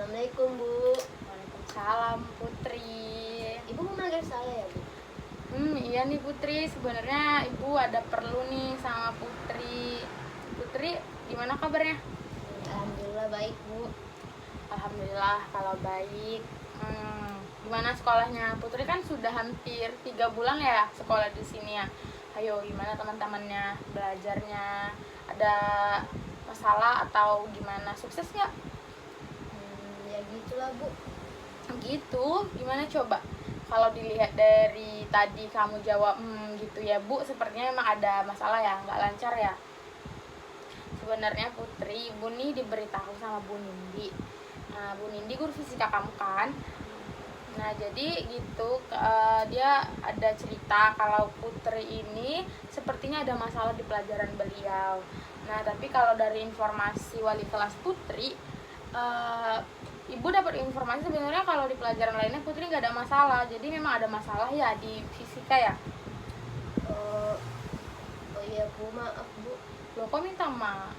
Assalamualaikum, Bu. Waalaikumsalam Putri. Ibu memanggil saya ya, Bu? Iya nih Putri, sebenarnya Ibu ada perlu nih sama Putri. Putri, gimana kabarnya? Alhamdulillah baik, Bu. Alhamdulillah kalau baik. Gimana sekolahnya? Putri kan sudah hampir 3 bulan ya sekolah di sini ya. Ayo, gimana teman-temannya, belajarnya? Ada masalah atau gimana? Sukses nggak? Ya gitulah, Bu. Gitu, gimana coba? Kalau dilihat dari tadi kamu jawab gitu ya Bu, sepertinya memang ada masalah ya, nggak lancar ya. Sebenarnya Putri, Ibu nih diberitahu sama Bu Nindi. Nah, Bu Nindi guru fisika kamu kan. Nah, jadi gitu, dia ada cerita kalau Putri ini sepertinya ada masalah di pelajaran beliau. Nah, tapi kalau dari informasi wali kelas Putri, Ibu dapat informasi sebenarnya kalau di pelajaran lainnya Putri nggak ada masalah. Jadi memang ada masalah ya di fisika ya. Oh iya, Bu. Maaf, Bu. Loh, kok minta maaf?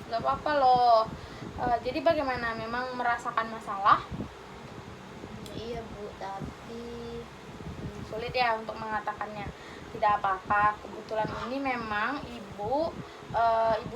Nggak apa-apa loh. Jadi bagaimana? Memang merasakan masalah? Iya, Bu. Tapi Sulit ya untuk mengatakannya. Tidak apa-apa. Kebetulan ini memang Ibu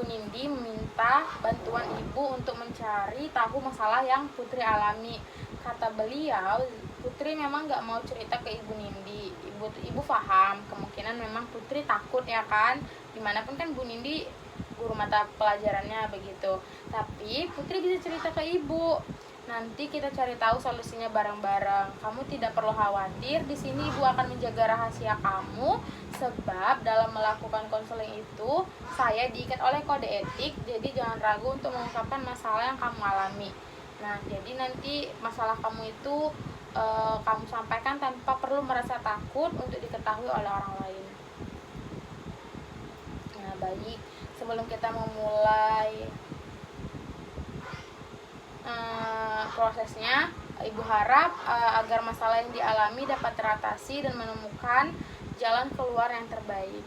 Nindi meminta bantuan Ibu untuk mencari tahu masalah yang Putri alami. Kata beliau, Putri memang nggak mau cerita ke Ibu Nindi. Ibu paham, kemungkinan memang Putri takut ya kan. Dimanapun kan Bu Nindi guru mata pelajarannya begitu. Tapi Putri bisa cerita ke Ibu. Nanti kita cari tahu solusinya bareng-bareng. Kamu tidak perlu khawatir. Di sini Ibu akan menjaga rahasia kamu, sebab dalam melakukan konseling itu saya diikat oleh kode etik. Jadi jangan ragu untuk mengungkapkan masalah yang kamu alami. Nah, jadi nanti masalah kamu itu kamu sampaikan tanpa perlu merasa takut untuk diketahui oleh orang lain. Nah, baik. Sebelum kita memulai prosesnya, Ibu harap agar masalah yang dialami dapat teratasi dan menemukan jalan keluar yang terbaik.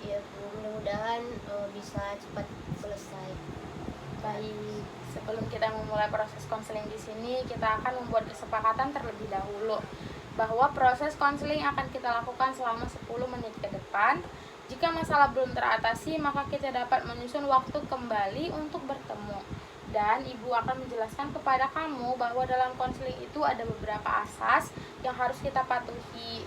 iya, Bu. Mudah-mudahan bisa cepat selesai. Baik, sebelum kita memulai proses konseling di sini, kita akan membuat kesepakatan terlebih dahulu bahwa proses konseling akan kita lakukan selama 10 menit ke depan. Jika masalah belum teratasi, maka kita dapat menyusun waktu kembali untuk bertemu. Dan Ibu akan menjelaskan kepada kamu bahwa dalam konseling itu ada beberapa asas yang harus kita patuhi,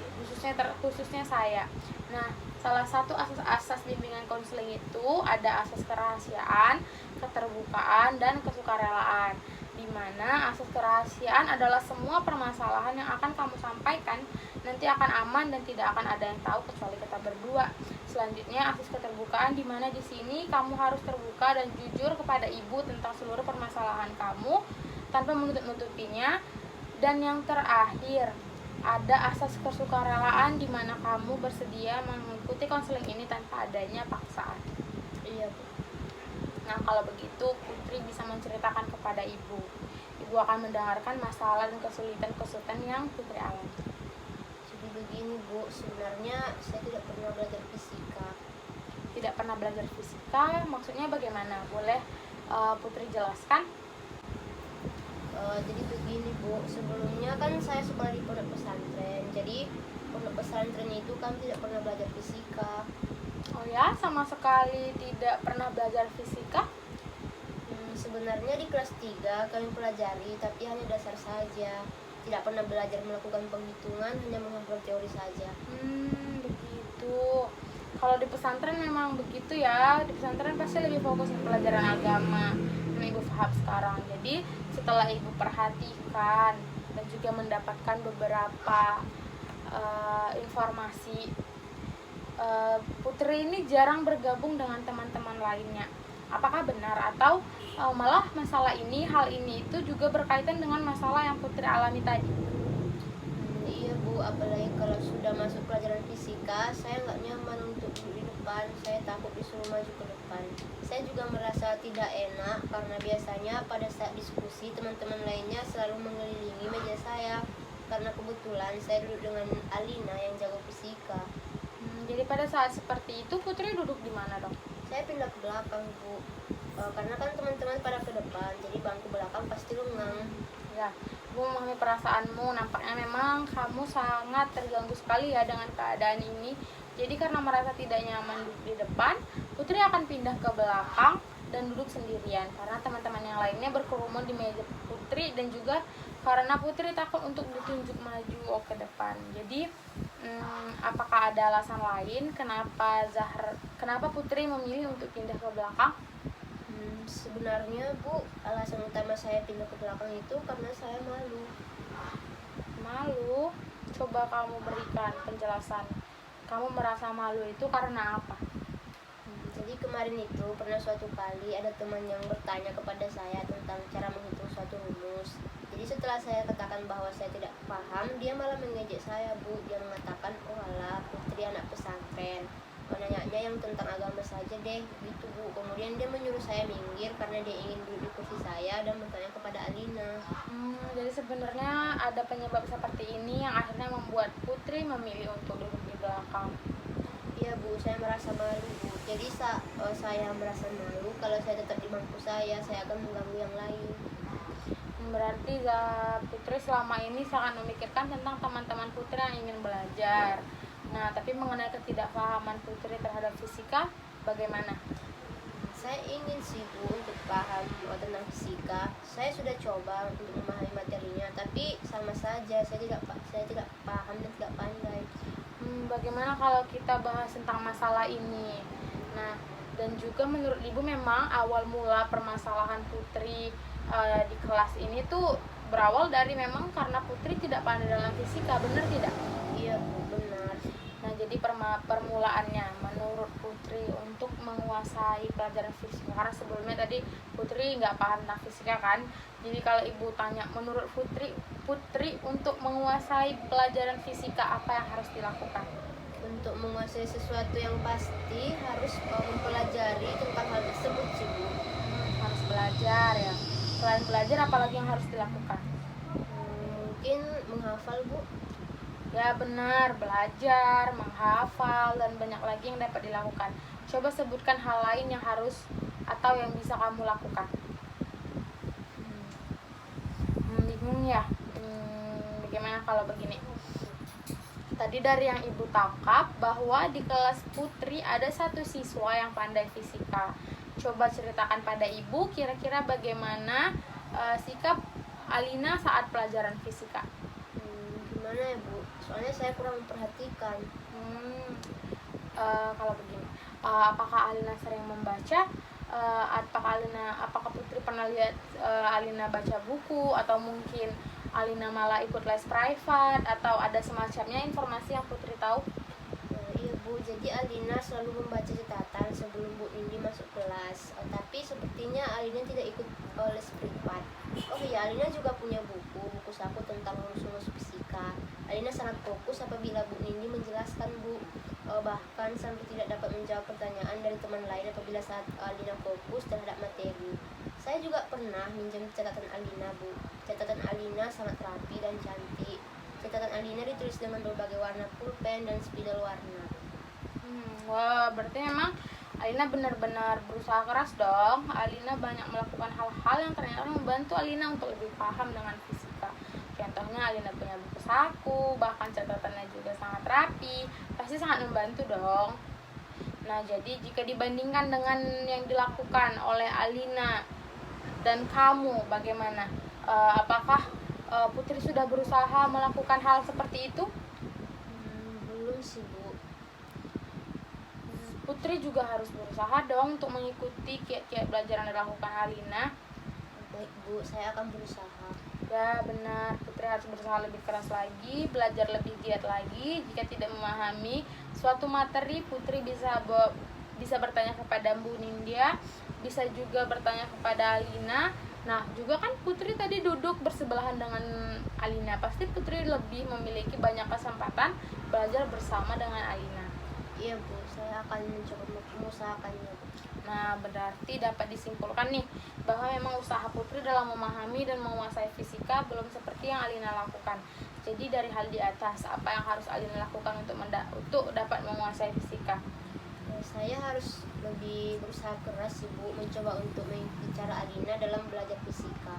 khususnya saya. Nah, salah satu asas-asas bimbingan konseling itu ada asas kerahasiaan, keterbukaan, dan kesukarelaan. Di mana asas kerahasiaan adalah semua permasalahan yang akan kamu sampaikan nanti akan aman dan tidak akan ada yang tahu kecuali kita berdua. Selanjutnya asas keterbukaan, di mana di sini kamu harus terbuka dan jujur kepada Ibu tentang seluruh permasalahan kamu tanpa menutup-nutupinya. Dan yang terakhir ada asas kesukarelaan, di mana kamu bersedia mengikuti konseling ini tanpa adanya paksaan. Iya, Bu. Nah, kalau begitu Putri bisa menceritakan kepada Ibu. Ibu akan mendengarkan masalah dan kesulitan yang Putri alami. Jadi begini, Bu. Sebenarnya saya tidak pernah belajar fisika. Tidak pernah belajar fisika, maksudnya bagaimana? Boleh Putri jelaskan? Jadi begini, Bu. Sebelumnya kan saya sekolah di pondok pesantren. Jadi pondok pesantrennya itu kami tidak pernah belajar fisika. Oh ya, sama sekali tidak pernah belajar fisika? Sebenarnya di kelas 3 kami pelajari, tapi hanya dasar saja. Tidak pernah belajar melakukan penghitungan, hanya menghafal teori saja. Begitu. Kalau di pesantren memang begitu ya. Di pesantren pasti lebih fokus ke pelajaran agama. Yang Ibu paham sekarang. Jadi setelah Ibu perhatikan dan juga mendapatkan beberapa informasi, Putri ini jarang bergabung dengan teman-teman lainnya. Apakah benar atau malah hal ini itu juga berkaitan dengan masalah yang Putri alami tadi? Iya, Bu, apalagi kalau sudah masuk pelajaran fisika, saya nggak nyaman untuk duduk di depan. Saya takut disuruh maju ke depan. Saya juga merasa tidak enak karena biasanya pada saat diskusi teman-teman lainnya selalu mengelilingi meja saya. Karena kebetulan saya duduk dengan Alina yang jago fisika. Jadi pada saat seperti itu Putri duduk di mana dong? Saya pindah ke belakang, Bu. Karena kan teman-teman pada ke depan, jadi bangku belakang pasti lengang. Ya, gue memahami perasaanmu. Nampaknya memang kamu sangat terganggu sekali ya dengan keadaan ini. Jadi karena merasa tidak nyaman duduk di depan, Putri akan pindah ke belakang dan duduk sendirian karena teman-teman yang lainnya berkerumun di meja Putri, dan juga karena Putri takut untuk ditunjuk maju ke depan. Jadi apakah ada alasan lain kenapa Putri memilih untuk pindah ke belakang? Sebenarnya, Bu, alasan utama saya pindah ke belakang itu karena saya malu. Malu? Coba kamu berikan penjelasan. Kamu merasa malu itu karena apa? Jadi kemarin itu pernah suatu kali ada teman yang bertanya kepada saya tentang cara menghitung suatu rumus. Jadi setelah saya katakan bahwa saya tidak paham, dia malah mengejek saya, Bu. Dia mengatakan, oh alah, Putri anak pesantren, nanya-nya yang tentang agama saja deh, gitu, Bu. Kemudian dia menyuruh saya minggir karena dia ingin duduk di kursi saya dan bertanya kepada Alina. Jadi sebenarnya ada penyebab seperti ini yang akhirnya membuat Putri memilih untuk duduk di belakang. Iya, Bu, saya merasa malu, Bu. Jadi saya merasa malu kalau saya tetap di bangku saya akan mengganggu yang lain. Berarti Putri selama ini sangat memikirkan tentang teman-teman Putri yang ingin belajar. Nah, tapi mengenai ketidakpahaman Putri terhadap fisika, bagaimana? Saya ingin sih, Bu, untuk paham tentang fisika. Saya sudah coba untuk memahami materinya, tapi sama saja saya tidak paham dan tidak pandai. Bagaimana kalau kita bahas tentang masalah ini? Nah, dan juga menurut Ibu memang awal mula permasalahan Putri di kelas ini tuh berawal dari memang karena Putri tidak pandai dalam fisika, benar tidak? Iya, Bu, benar. Nah, jadi permulaannya menurut Putri untuk menguasai pelajaran fisika, karena sebelumnya tadi Putri nggak paham tentang fisika kan. Jadi kalau Ibu tanya menurut Putri untuk menguasai pelajaran fisika apa yang harus dilakukan? Untuk menguasai sesuatu yang pasti harus mempelajari tentang hal tersebut sih, Bu. Harus belajar ya. Selain belajar apalagi yang harus dilakukan? Mungkin menghafal, Bu. Ya benar, belajar, menghafal, dan banyak lagi yang dapat dilakukan. Coba sebutkan hal lain yang harus atau yang bisa kamu lakukan. Bingung ya? Bagaimana kalau begini? Tadi dari yang Ibu tangkap bahwa di kelas Putri ada satu siswa yang pandai fisika. Coba ceritakan pada Ibu kira-kira bagaimana sikap Alina saat pelajaran fisika. Gimana ya, Bu? Soalnya saya kurang memperhatikan. Kalau begini, apakah Alina sering membaca? Apakah Putri pernah lihat Alina baca buku, atau mungkin Alina malah ikut les private, atau ada semacamnya informasi yang Putri tahu? Iya, Bu, jadi Alina selalu membaca catatan sebelum Bu Nindi masuk kelas. Tapi sepertinya Alina tidak ikut les privat. Oh iya, Alina juga punya buku saku tentang rumus-rumus fisika. Alina sangat fokus apabila Bu Nindi menjelaskan, Bu. Bahkan sampai tidak dapat menjawab pertanyaan dari teman lain apabila saat Alina fokus terhadap materi. Saya juga pernah minjam catatan Alina, Bu. Catatan Alina sangat rapi dan cantik. Catatan Alina ditulis dengan berbagai warna pulpen dan spidol warna. Wah, berarti memang Alina benar-benar berusaha keras dong. Alina banyak melakukan hal-hal yang ternyata membantu Alina untuk lebih paham dengan fisika. Contohnya Alina punya buku saku, bahkan catatannya juga sangat rapi. Pasti sangat membantu dong. Nah, jadi jika dibandingkan dengan yang dilakukan oleh Alina dan kamu, bagaimana? Apakah Putri sudah berusaha melakukan hal seperti itu? Belum sih, Bu. Putri juga harus berusaha dong untuk mengikuti kiat-kiat belajar yang dilakukan Alina. Baik, Bu, saya akan berusaha. Ya benar, Putri harus berusaha lebih keras lagi, belajar lebih giat lagi. Jika tidak memahami suatu materi, Putri bisa bertanya kepada Bu Nindya, bisa juga bertanya kepada Alina. Nah, juga kan Putri tadi duduk bersebelahan dengan Alina. Pasti Putri lebih memiliki banyak kesempatan belajar bersama dengan Alina. Iya, Bu, saya akan mencoba mengusahakannya. Nah, berarti dapat disimpulkan nih bahwa memang usaha Putri dalam memahami dan menguasai fisika belum seperti yang Alina lakukan. Jadi dari hal di atas, apa yang harus Alina lakukan untuk dapat menguasai fisika? Saya harus lebih berusaha keras sih Bu, mencoba untuk mengikuti cara Alina dalam belajar fisika.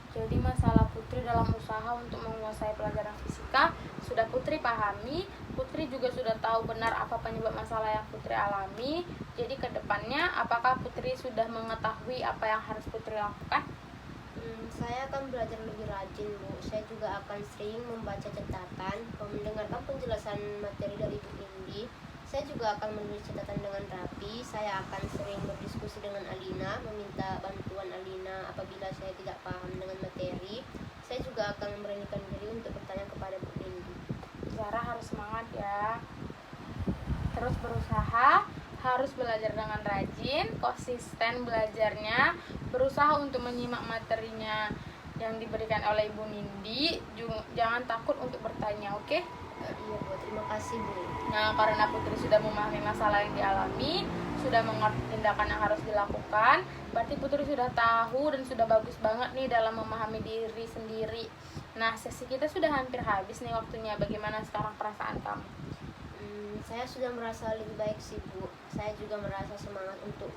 Jadi masalah Putri dalam usaha untuk menguasai pelajaran fisika sudah Putri pahami. Putri juga sudah tahu benar apa penyebab masalah yang Putri alami. Jadi kedepannya apakah Putri sudah mengetahui apa yang harus Putri lakukan? Saya akan belajar lebih rajin Bu. Saya juga akan sering membaca catatan, mendengarkan penjelasan materi dari Bu Indi. Saya juga akan menulis catatan dengan rapi. Saya akan sering berdiskusi dengan Alina, meminta bantuan Alina apabila saya tidak paham dengan materi. Saya juga akan memberanikan diri untuk bertanya kepada Bu Indi. Zara harus semangat ya. Terus berusaha, harus belajar dengan rajin, konsisten belajarnya, berusaha untuk menyimak materinya yang diberikan oleh Ibu Nindi. Jangan takut untuk bertanya, oke? Iya Bu, terima kasih Bu. Nah, karena Putri sudah memahami masalah yang dialami, sudah mengerti tindakan yang harus dilakukan, berarti Putri sudah tahu dan sudah bagus banget nih dalam memahami diri sendiri. Nah, sesi kita sudah hampir habis nih waktunya. Bagaimana sekarang perasaan kamu? Saya sudah merasa lebih baik sih Bu. Saya juga merasa semangat untuk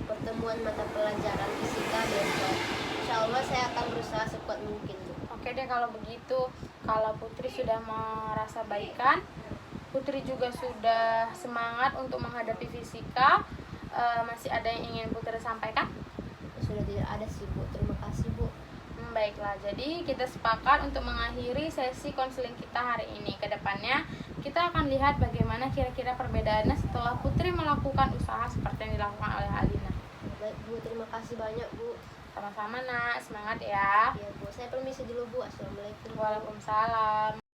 pertemuan mata pelajaran fisika besok. Insya Allah saya akan berusaha sekuat mungkin Bu. Oke deh kalau begitu. Kalau Putri sudah merasa baikan, Putri juga sudah semangat untuk menghadapi fisika. Masih ada yang ingin Putri sampaikan? Sudah tidak ada sih Bu. Terima kasih Bu. Baiklah, jadi kita sepakat untuk mengakhiri sesi konseling kita hari ini. Kedepannya kita akan lihat bagaimana kira-kira perbedaannya setelah Putri melakukan usaha seperti yang dilakukan oleh Alina. Baik Bu, terima kasih banyak Bu. Sama-sama nak, semangat ya. Ya Bu, saya permisi dulu Bu. Assalamualaikum. Waalaikumsalam.